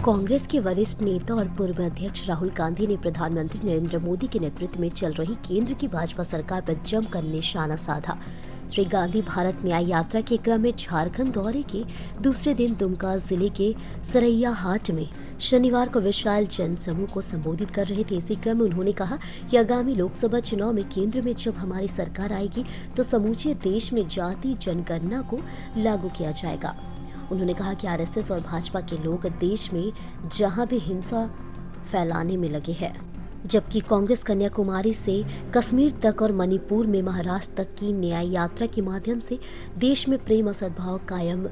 कांग्रेस के वरिष्ठ नेता और पूर्व अध्यक्ष राहुल गांधी ने प्रधानमंत्री नरेंद्र मोदी के नेतृत्व में चल रही केंद्र की भाजपा सरकार पर जमकर निशाना साधा। श्री गांधी भारत न्याय यात्रा के क्रम में झारखंड दौरे के दूसरे दिन दुमका जिले के सरैयाहाट में शनिवार को विशाल जनसमूह को संबोधित कर रहे थे। इसी क्रम में उन्होंने कहा कि आगामी लोकसभा चुनाव में केंद्र में जब हमारी सरकार आएगी तो समूचे देश में जाति जनगणना को लागू किया जाएगा। उन्होंने कहा कि आरएसएस और भाजपा के लोग देश में जहां भी हिंसा फैलाने में लगे हैं, जबकि कांग्रेस कन्याकुमारी से कश्मीर तक और मणिपुर में महाराष्ट्र तक की न्याय यात्रा के माध्यम से देश में प्रेम और सद्भाव कायम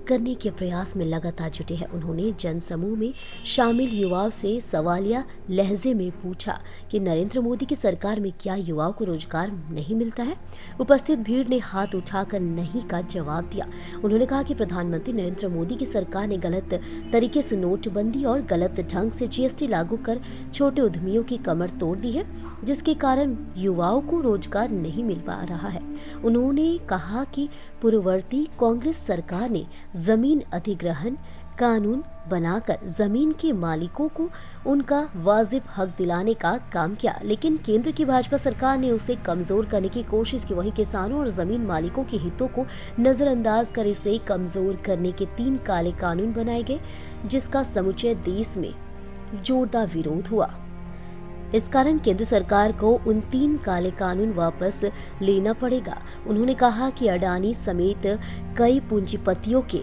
करने के प्रयास में लगातार जुटे हैं। उन्होंने जनसमूह में शामिल युवाओं से सवालिया लहजे में पूछा कि नरेंद्र मोदी की सरकार में क्या युवाओं को रोजगार नहीं मिलता है। उपस्थित भीड़ ने हाथ उठाकर नहीं का जवाब दिया। उन्होंने कहा कि प्रधानमंत्री नरेंद्र मोदी की सरकार ने गलत तरीके से नोटबंदी और गलत ढंग से जीएसटी लागू कर छोटे उद्यमियों की कमर तोड़ दी है, जिसके कारण युवाओं को रोजगार नहीं मिल पा रहा है। उन्होंने कहा कि पूर्ववर्ती कांग्रेस सरकार ने जमीन अधिग्रहण कानून बनाकर जमीन के मालिकों को उनका वाजिब हक दिलाने का काम किया, लेकिन केंद्र की भाजपा सरकार ने उसे कमजोर करने की कोशिश की। वहीं किसानों और जमीन मालिकों के हितों को नजरअंदाज कर इसे कमजोर करने के 3 काले कानून बनाए गए, जिसका समूचे देश में जोरदार विरोध हुआ। इस कारण केंद्र सरकार को उन 3 काले कानून वापस लेना पड़ेगा। उन्होंने कहा कि अडानी समेत कई पूंजीपतियों के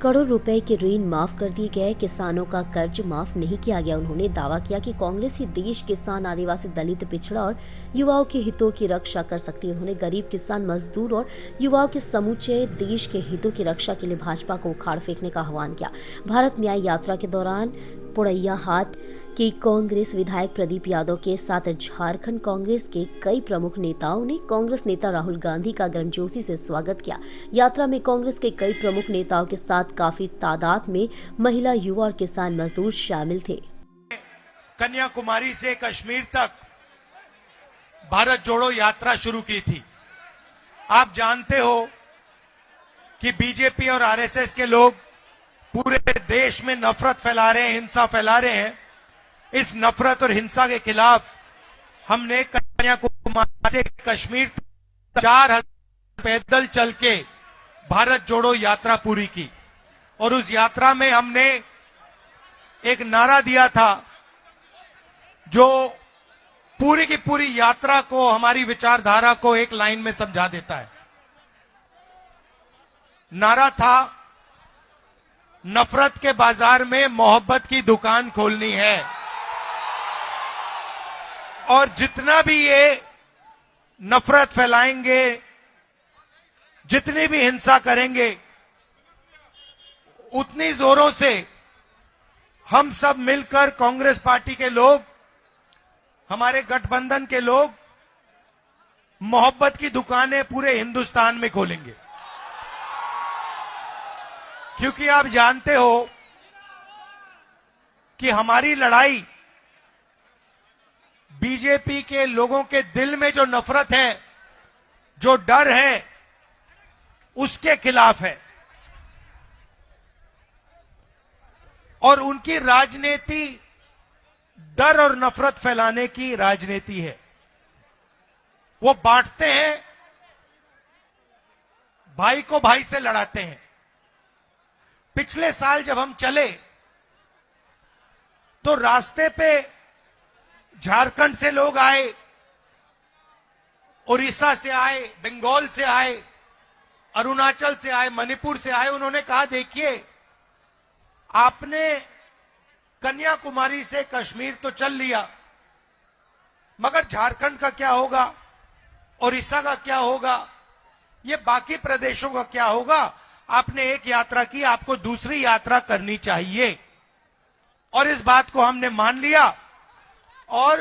करोड़ रुपए के ऋण माफ कर दिए गए, किसानों का कर्ज माफ नहीं किया गया। उन्होंने दावा किया कि कांग्रेस ही देश किसान, आदिवासी, दलित, पिछड़ा और युवाओं के हितों की रक्षा कर सकती है। उन्होंने गरीब, किसान, मजदूर और युवाओं के समूचे देश के हितों की रक्षा के लिए भाजपा को उखाड़ फेंकने का आह्वान किया। भारत न्याय यात्रा के दौरान पुरैयाहाट के कांग्रेस विधायक प्रदीप यादव के साथ झारखंड कांग्रेस के कई प्रमुख नेताओं ने कांग्रेस नेता राहुल गांधी का गर्मजोशी से स्वागत किया। यात्रा में कांग्रेस के कई प्रमुख नेताओं के साथ काफी तादाद में महिला, युवा और किसान मजदूर शामिल थे। कन्याकुमारी से कश्मीर तक भारत जोड़ो यात्रा शुरू की थी। आप जानते हो कि बीजेपी और आरएसएस के लोग पूरे देश में नफरत फैला रहे हैं, हिंसा फैला रहे हैं। इस नफरत और हिंसा के खिलाफ हमने कन्याकुमारी से कश्मीर 4000 पैदल चल के भारत जोड़ो यात्रा पूरी की और उस यात्रा में हमने एक नारा दिया था जो पूरी की पूरी यात्रा को, हमारी विचारधारा को एक लाइन में समझा देता है। नारा था, नफरत के बाजार में मोहब्बत की दुकान खोलनी है और जितना भी ये नफरत फैलाएंगे, जितनी भी हिंसा करेंगे, उतनी जोरों से हम सब मिलकर, कांग्रेस पार्टी के लोग, हमारे गठबंधन के लोग, मोहब्बत की दुकानें पूरे हिंदुस्तान में खोलेंगे। क्योंकि आप जानते हो कि हमारी लड़ाई बीजेपी के लोगों के दिल में जो नफरत है, जो डर है, उसके खिलाफ है। और उनकी राजनीति डर और नफरत फैलाने की राजनीति है। वो बांटते हैं, भाई को भाई से लड़ाते हैं। पिछले साल जब हम चले तो रास्ते पे झारखंड से लोग आए, उड़ीसा से आए, बंगाल से आए, अरुणाचल से आए, मणिपुर से आए। उन्होंने कहा, देखिए, आपने कन्याकुमारी से कश्मीर तो चल लिया, मगर झारखंड का क्या होगा, उड़ीसा का क्या होगा, ये बाकी प्रदेशों का क्या होगा। आपने एक यात्रा की, आपको दूसरी यात्रा करनी चाहिए। और इस बात को हमने मान लिया और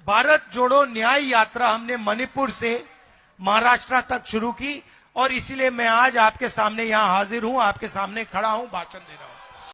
भारत जोड़ो न्याय यात्रा हमने मणिपुर से महाराष्ट्र तक शुरू की और इसीलिए मैं आज आपके सामने यहां हाजिर हूं, आपके सामने खड़ा हूं, भाषण दे रहा हूं।